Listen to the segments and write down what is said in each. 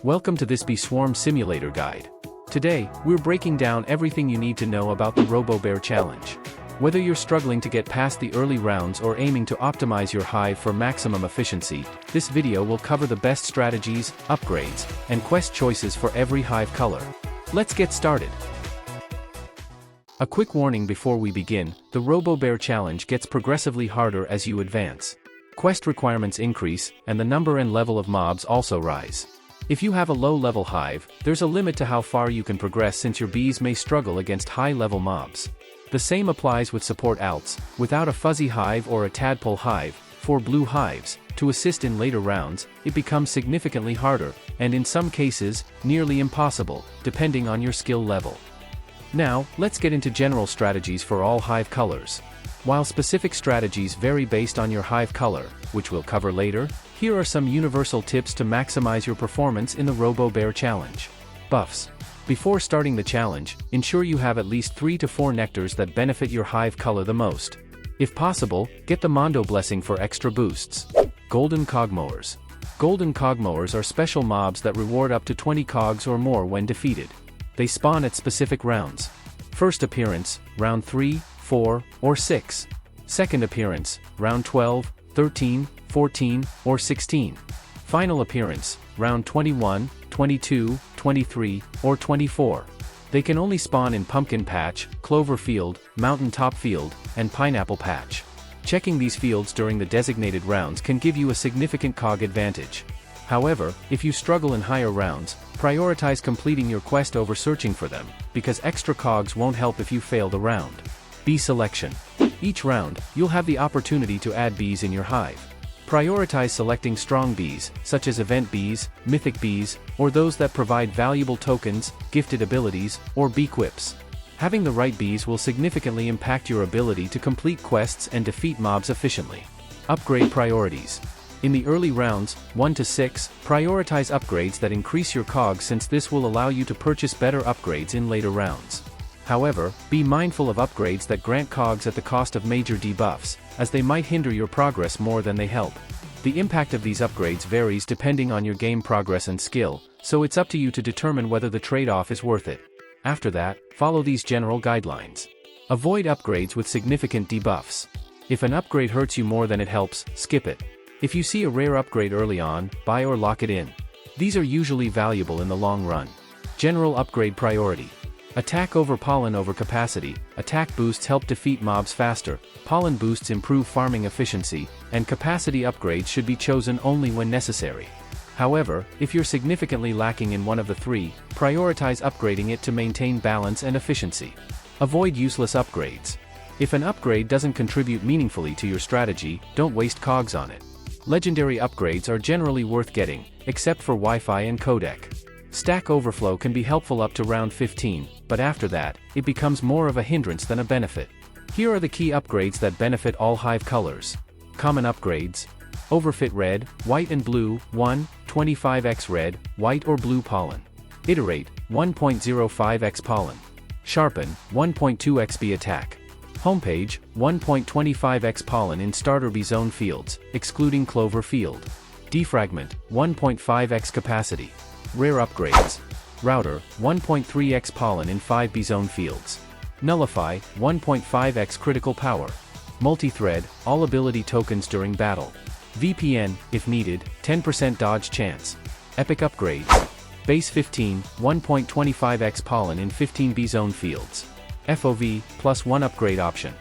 Welcome to this Bee Swarm Simulator guide. Today, we're breaking down everything you need to know about the Robo Bear challenge. Whether you're struggling to get past the early rounds or aiming to optimize your hive for maximum efficiency, this video will cover the best strategies, upgrades, and quest choices for every hive color. Let's get started. A quick warning before we begin, the Robo Bear challenge gets progressively harder as you advance. Quest requirements increase, and the number and level of mobs also rise. If you have a low-level hive, there's a limit to how far you can progress since your bees may struggle against high-level mobs. The same applies with support alts. Without a fuzzy hive or a tadpole hive, 4 blue hives, to assist in later rounds, it becomes significantly harder, and in some cases, nearly impossible, depending on your skill level. Now, let's get into general strategies for all hive colors. While specific strategies vary based on your hive color, which we'll cover later, here are some universal tips to maximize your performance in the Robo Bear challenge. Buffs. Before starting the challenge, ensure you have at least 3 to 4 nectars that benefit your hive color the most. If possible, get the Mondo Blessing for extra boosts. Golden Cogmowers. Golden Cogmowers are special mobs that reward up to 20 cogs or more when defeated. They spawn at specific rounds. First appearance, round 3, 4, or 6. Second appearance, round 12, 13, 14, or 16. Final appearance, round 21, 22, 23, or 24. They can only spawn in Pumpkin Patch, Clover Field, Mountain Top Field, and Pineapple Patch. Checking these fields during the designated rounds can give you a significant cog advantage. However, if you struggle in higher rounds, prioritize completing your quest over searching for them, because extra cogs won't help if you fail the round. Bee selection. Each round, you'll have the opportunity to add bees in your hive. Prioritize selecting strong bees, such as event bees, mythic bees, or those that provide valuable tokens, gifted abilities, or bee quips. Having the right bees will significantly impact your ability to complete quests and defeat mobs efficiently. Upgrade priorities. In the early rounds, 1 to 6, prioritize upgrades that increase your cogs since this will allow you to purchase better upgrades in later rounds. However, be mindful of upgrades that grant cogs at the cost of major debuffs, as they might hinder your progress more than they help. The impact of these upgrades varies depending on your game progress and skill, so it's up to you to determine whether the trade-off is worth it. After that, follow these general guidelines. Avoid upgrades with significant debuffs. If an upgrade hurts you more than it helps, skip it. If you see a rare upgrade early on, buy or lock it in. These are usually valuable in the long run. General upgrade priority. Attack over pollen over capacity. Attack boosts help defeat mobs faster, pollen boosts improve farming efficiency, and capacity upgrades should be chosen only when necessary. However, if you're significantly lacking in one of the three, prioritize upgrading it to maintain balance and efficiency. Avoid useless upgrades. If an upgrade doesn't contribute meaningfully to your strategy, don't waste cogs on it. Legendary upgrades are generally worth getting, except for Wi-Fi and codec. Stack overflow can be helpful up to round 15, but after that, it becomes more of a hindrance than a benefit. Here are the key upgrades that benefit all hive colors. Common upgrades. Overfit red, white and blue, 1, 25x red, white or blue pollen. Iterate, 1.05x pollen. Sharpen, 1.2x bee attack. Homepage, 1.25x pollen in starter bee zone fields, excluding Clover Field. Defragment, 1.5x capacity. Rare upgrades. Router, 1.3x pollen in 5 bee zone fields. Nullify, 1.5x critical power. Multi-thread, all ability tokens during battle. VPN, if needed, 10% dodge chance. Epic upgrades. Base 15, 1.25x pollen in 15 bee zone fields. FOV, +1 upgrade option.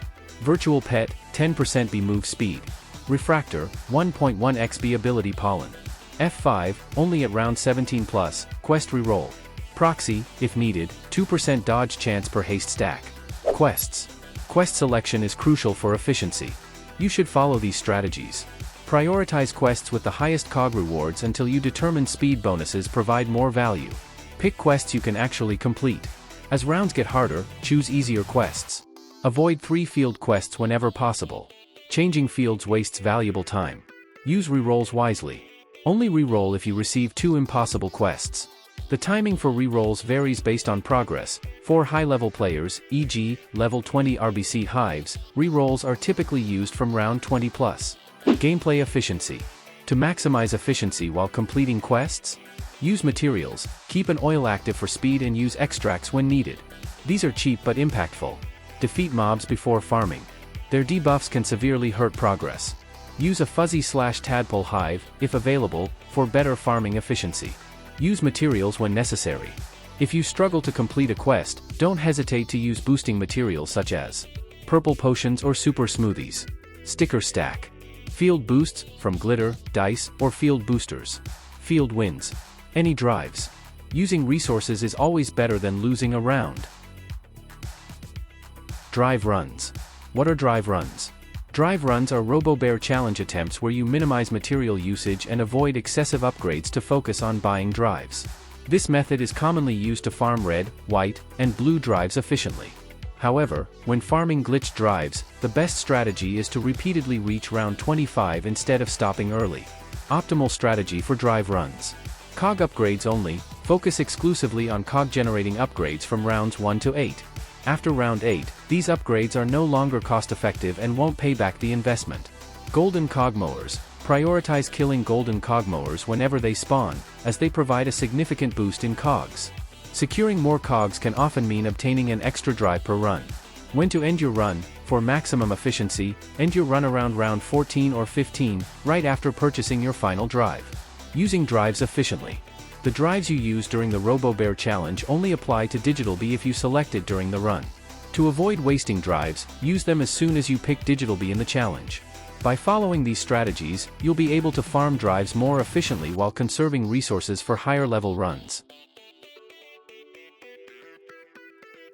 Virtual pet, 10% bee move speed. Refractor, 1.1x bee ability pollen. F5, only at round 17+, quest reroll. Proxy, if needed, 2% dodge chance per haste stack. Quests. Quest selection is crucial for efficiency. You should follow these strategies. Prioritize quests with the highest cog rewards until you determine speed bonuses provide more value. Pick quests you can actually complete. As rounds get harder, choose easier quests. Avoid 3-field quests whenever possible. Changing fields wastes valuable time. Use rerolls wisely. Only reroll if you receive 2 impossible quests. The timing for rerolls varies based on progress. For high-level players, e.g., level 20 RBC hives, rerolls are typically used from round 20+. Gameplay efficiency. To maximize efficiency while completing quests, Use materials, keep an oil active for speed and use extracts when needed. These are cheap but impactful. Defeat mobs before farming. Their debuffs can severely hurt progress. Use a fuzzy/tadpole hive, if available, for better farming efficiency. Use materials when necessary. If you struggle to complete a quest, don't hesitate to use boosting materials such as purple potions or super smoothies. Sticker stack. Field boosts, from glitter, dice, or field boosters. Field wins. Any drives. Using resources is always better than losing a round. Drive runs. What are drive runs? Drive runs are Robo Bear challenge attempts where you minimize material usage and avoid excessive upgrades to focus on buying drives. This method is commonly used to farm red, white, and blue drives efficiently. However, when farming glitched drives, the best strategy is to repeatedly reach round 25 instead of stopping early. Optimal strategy for drive runs. Cog upgrades only, focus exclusively on cog generating upgrades from rounds 1 to 8. After round 8, these upgrades are no longer cost-effective and won't pay back the investment. Golden Cogmowers. Prioritize killing Golden Cogmowers whenever they spawn, as they provide a significant boost in cogs. Securing more cogs can often mean obtaining an extra drive per run. When to end your run. For maximum efficiency, end your run around round 14 or 15, right after purchasing your final drive. Using drives efficiently. The drives you use during the Robo Bear challenge only apply to Digital Bee if you select it during the run. To avoid wasting drives, use them as soon as you pick Digital Bee in the challenge. By following these strategies, you'll be able to farm drives more efficiently while conserving resources for higher level runs.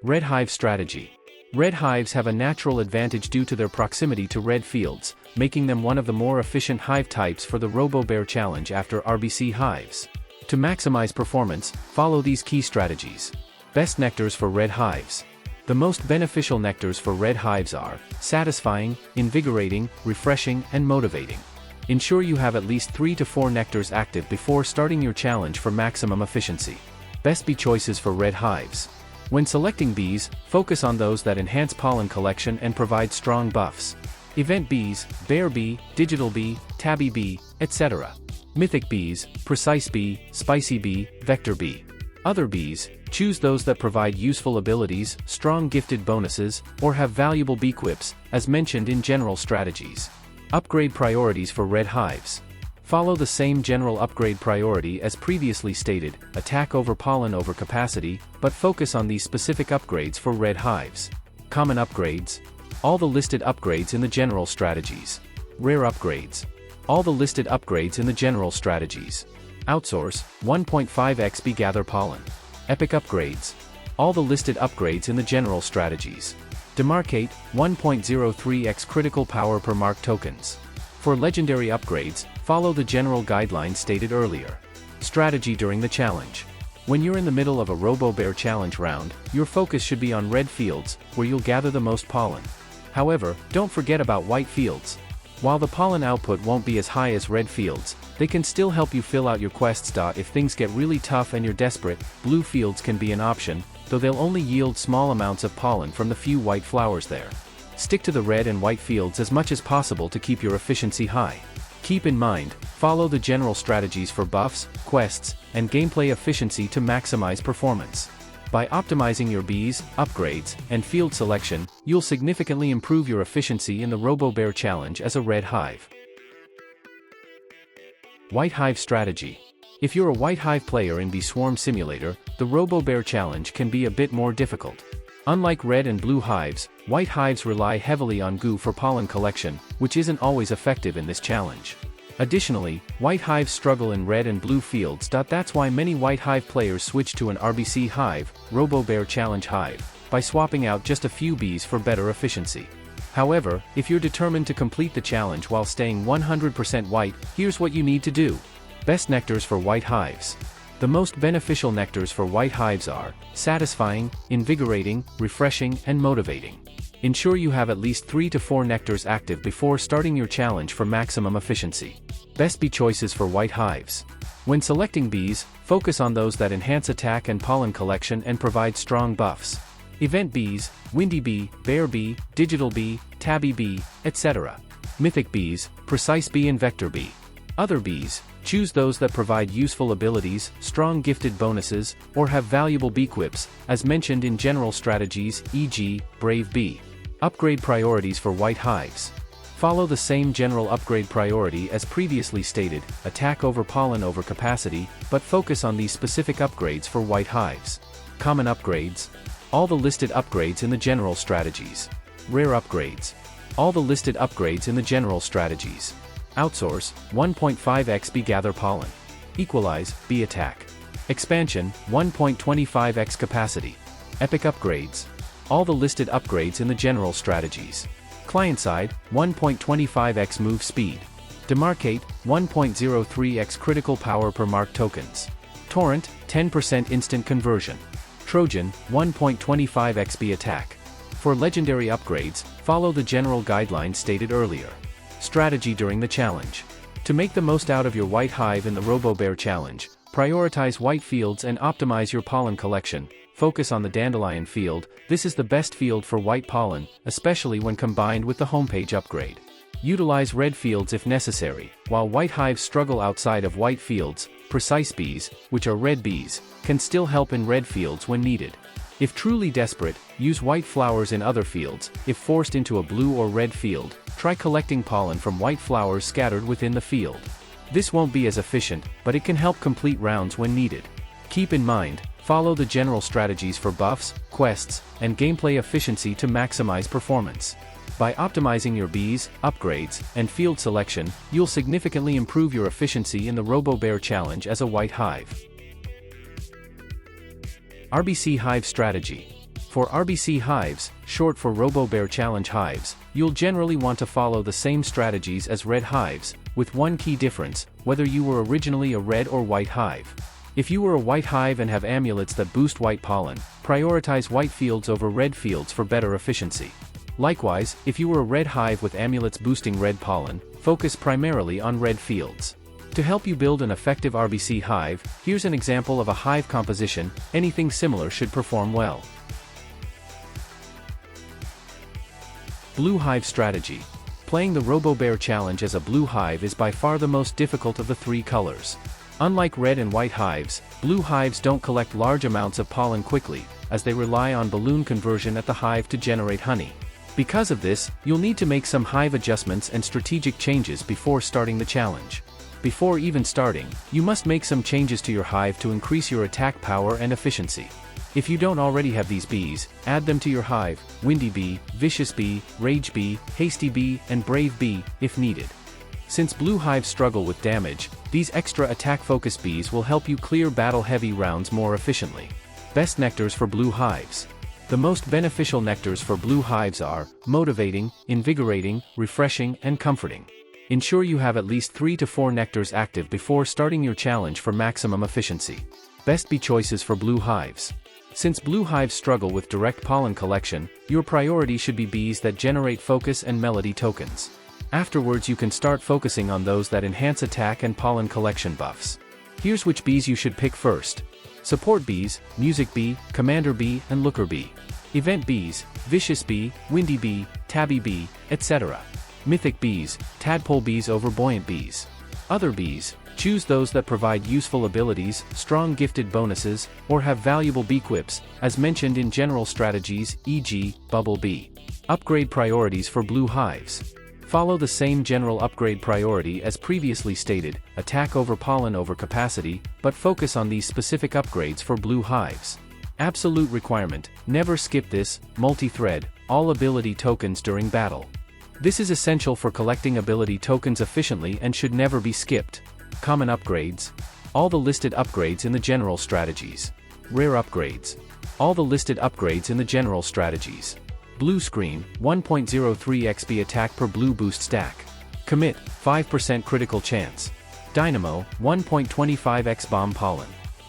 Red Hive strategy. Red hives have a natural advantage due to their proximity to red fields, making them one of the more efficient hive types for the Robo Bear challenge after RBC hives. To maximize performance, follow these key strategies. Best nectars for red hives. The most beneficial nectars for red hives are satisfying, invigorating, refreshing, and motivating. Ensure you have at least 3 to 4 nectars active before starting your challenge for maximum efficiency. Best bee choices for red hives. When selecting bees, focus on those that enhance pollen collection and provide strong buffs. Event bees, bear bee, digital bee, tabby bee, etc. Mythic bees, precise bee, spicy bee, vector bee. Other bees, choose those that provide useful abilities, strong gifted bonuses, or have valuable bee quips, as mentioned in general strategies. Upgrade priorities for red hives. Follow the same general upgrade priority as previously stated, attack over pollen over capacity, but focus on these specific upgrades for red hives. Common upgrades. All the listed upgrades in the general strategies. Rare upgrades. All the listed upgrades in the general strategies. Outsource, 1.5x bee gather pollen. Epic upgrades. All the listed upgrades in the general strategies. Demarcate, 1.03x critical power per mark tokens. For legendary upgrades, follow the general guidelines stated earlier. Strategy during the challenge. When you're in the middle of a Robo Bear challenge round, your focus should be on red fields, where you'll gather the most pollen. However, don't forget about white fields. While the pollen output won't be as high as red fields, they can still help you fill out your quests. If things get really tough and you're desperate, blue fields can be an option, though they'll only yield small amounts of pollen from the few white flowers there. Stick to the red and white fields as much as possible to keep your efficiency high. Keep in mind, follow the general strategies for buffs, quests, and gameplay efficiency to maximize performance. By optimizing your bees, upgrades, and field selection, you'll significantly improve your efficiency in the Robo Bear challenge as a red hive. White Hive strategy. If you're a White Hive player in Bee Swarm Simulator, the Robo Bear challenge can be a bit more difficult. Unlike red and blue hives, white hives rely heavily on goo for pollen collection, which isn't always effective in this challenge. Additionally, white hives struggle in red and blue fields. That's why many white hive players switch to an RBC hive, Robo Bear challenge hive, by swapping out just a few bees for better efficiency. However, if you're determined to complete the challenge while staying 100% white, here's what you need to do. Best nectars for white hives. The most beneficial nectars for white hives are satisfying, invigorating, refreshing, and motivating. Ensure you have at least 3 to 4 nectars active before starting your challenge for maximum efficiency. Best bee choices for white hives. When selecting bees, focus on those that enhance attack and pollen collection and provide strong buffs. Event bees, windy bee, bear bee, digital bee, tabby bee, etc. Mythic bees, precise bee and vector bee. Other bees, choose those that provide useful abilities, strong gifted bonuses, or have valuable beequips, as mentioned in general strategies, e.g., Brave Bee. Upgrade priorities for white hives. Follow the same general upgrade priority as previously stated, attack over pollen over capacity, but focus on these specific upgrades for white hives. Common upgrades. All the listed upgrades in the general strategies. Rare upgrades. All the listed upgrades in the general strategies. Outsource, 1.5x bee gather pollen. Equalize, bee attack. Expansion, 1.25x capacity. Epic upgrades. All the listed upgrades in the general strategies. Client-side, 1.25x move speed. Demarcate, 1.03x critical power per mark tokens. Torrent, 10% instant conversion. Trojan, 1.25x bee attack. For legendary upgrades, follow the general guidelines stated earlier. Strategy during the challenge. To make the most out of your white hive in the Robo Bear challenge, prioritize white fields and optimize your pollen collection. Focus on the dandelion field. This is the best field for white pollen, especially when combined with the homepage upgrade. Utilize red fields if necessary. While white hives struggle outside of white fields, precise bees, which are red bees, can still help in red fields when needed. If truly desperate, use white flowers in other fields. If forced into a blue or red field, try collecting pollen from white flowers scattered within the field. This won't be as efficient, but it can help complete rounds when needed. Keep in mind, follow the general strategies for buffs, quests, and gameplay efficiency to maximize performance. By optimizing your bees, upgrades, and field selection, you'll significantly improve your efficiency in the Robo Bear challenge as a white hive. RBC Hive Strategy. For RBC hives, short for Robo Bear Challenge hives, you'll generally want to follow the same strategies as red hives, with one key difference, whether you were originally a red or white hive. If you were a white hive and have amulets that boost white pollen, prioritize white fields over red fields for better efficiency. Likewise, if you were a red hive with amulets boosting red pollen, focus primarily on red fields. To help you build an effective RBC hive, here's an example of a hive composition. Anything similar should perform well. Blue Hive Strategy. Playing the Robo Bear challenge as a blue hive is by far the most difficult of the three colors. Unlike red and white hives, blue hives don't collect large amounts of pollen quickly, as they rely on balloon conversion at the hive to generate honey. Because of this, you'll need to make some hive adjustments and strategic changes before starting the challenge. Before even starting, you must make some changes to your hive to increase your attack power and efficiency. If you don't already have these bees, add them to your hive: Windy Bee, Vicious Bee, Rage Bee, Hasty Bee, and Brave Bee, if needed. Since blue hives struggle with damage, these extra attack-focused bees will help you clear battle-heavy rounds more efficiently. Best nectars for blue hives. The most beneficial nectars for blue hives are motivating, invigorating, refreshing, and comforting. Ensure you have at least 3 to 4 nectars active before starting your challenge for maximum efficiency. Best bee choices for blue hives. Since blue hives struggle with direct pollen collection, your priority should be bees that generate focus and melody tokens. Afterwards, you can start focusing on those that enhance attack and pollen collection buffs. Here's which bees you should pick first. Support bees: Music Bee, Commander Bee, and Looker Bee. Event bees: Vicious Bee, Windy Bee, Tabby Bee, etc. Mythic bees: Tadpole bees over buoyant bees. Other bees: choose those that provide useful abilities, strong gifted bonuses, or have valuable beequips, as mentioned in general strategies, e.g., Bubble Bee. Upgrade priorities for blue hives. Follow the same general upgrade priority as previously stated, attack over pollen over capacity, but focus on these specific upgrades for blue hives. Absolute requirement: never skip this, multi-thread, all ability tokens during battle. This is essential for collecting ability tokens efficiently and should never be skipped. Common upgrades. All the listed upgrades in the general strategies. Rare upgrades. All the listed upgrades in the general strategies. Blue Screen, 1.03x bee attack per blue boost stack. Commit, 5% critical chance. Dynamo, 1.25x bomb pollen.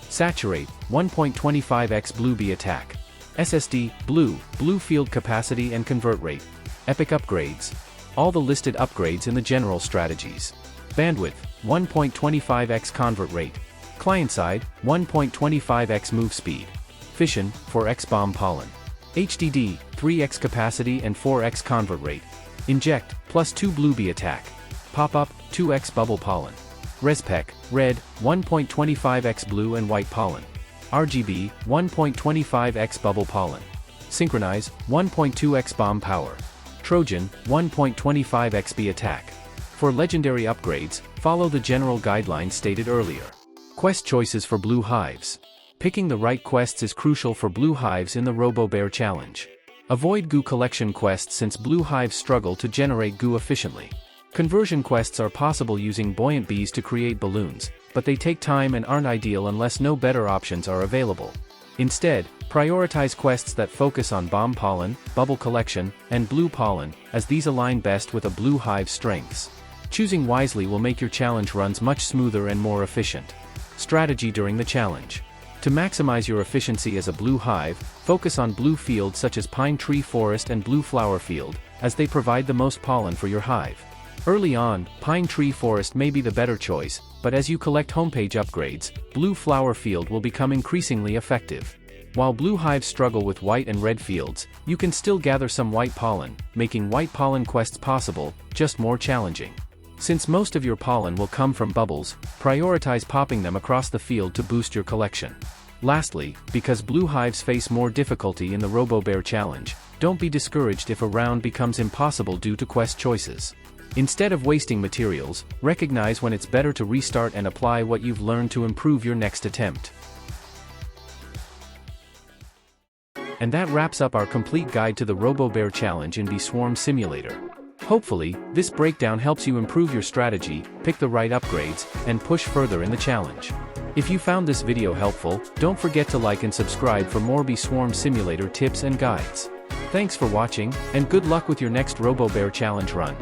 Saturate, 1.25x blue bee attack. SSD, blue field capacity and convert rate. Epic upgrades. All the listed upgrades in the general strategies. Bandwidth, 1.25x convert rate. Client-side, 1.25x move speed. Fission, 4x bomb pollen. HDD, 3x capacity and 4x convert rate. Inject, +2 blue bee attack. Pop-up, 2x bubble pollen. Respec, red, 1.25x blue and white pollen. RGB, 1.25x bubble pollen. Synchronize, 1.2x bomb power. Trojan, 1.25x bee attack. For legendary upgrades, follow the general guidelines stated earlier. Quest choices for blue hives. Picking the right quests is crucial for blue hives in the Robo Bear challenge. Avoid goo collection quests since blue hives struggle to generate goo efficiently. Conversion quests are possible using buoyant bees to create balloons, but they take time and aren't ideal unless no better options are available. Instead, prioritize quests that focus on bomb pollen, bubble collection, and blue pollen, as these align best with a blue hive's strengths. Choosing wisely will make your challenge runs much smoother and more efficient. Strategy during the challenge. To maximize your efficiency as a blue hive, focus on blue fields such as pine tree forest and blue flower field, as they provide the most pollen for your hive. Early on, pine tree forest may be the better choice, but as you collect homepage upgrades, blue flower field will become increasingly effective. While blue hives struggle with white and red fields, you can still gather some white pollen, making white pollen quests possible, just more challenging. Since most of your pollen will come from bubbles, prioritize popping them across the field to boost your collection. Lastly, because blue hives face more difficulty in the Robo Bear challenge, don't be discouraged if a round becomes impossible due to quest choices. Instead of wasting materials, recognize when it's better to restart and apply what you've learned to improve your next attempt. And that wraps up our complete guide to the Robo Bear challenge in Bee Swarm Simulator. Hopefully, this breakdown helps you improve your strategy, pick the right upgrades, and push further in the challenge. If you found this video helpful, don't forget to like and subscribe for more Bee Swarm Simulator tips and guides. Thanks for watching, and good luck with your next Robo Bear challenge run.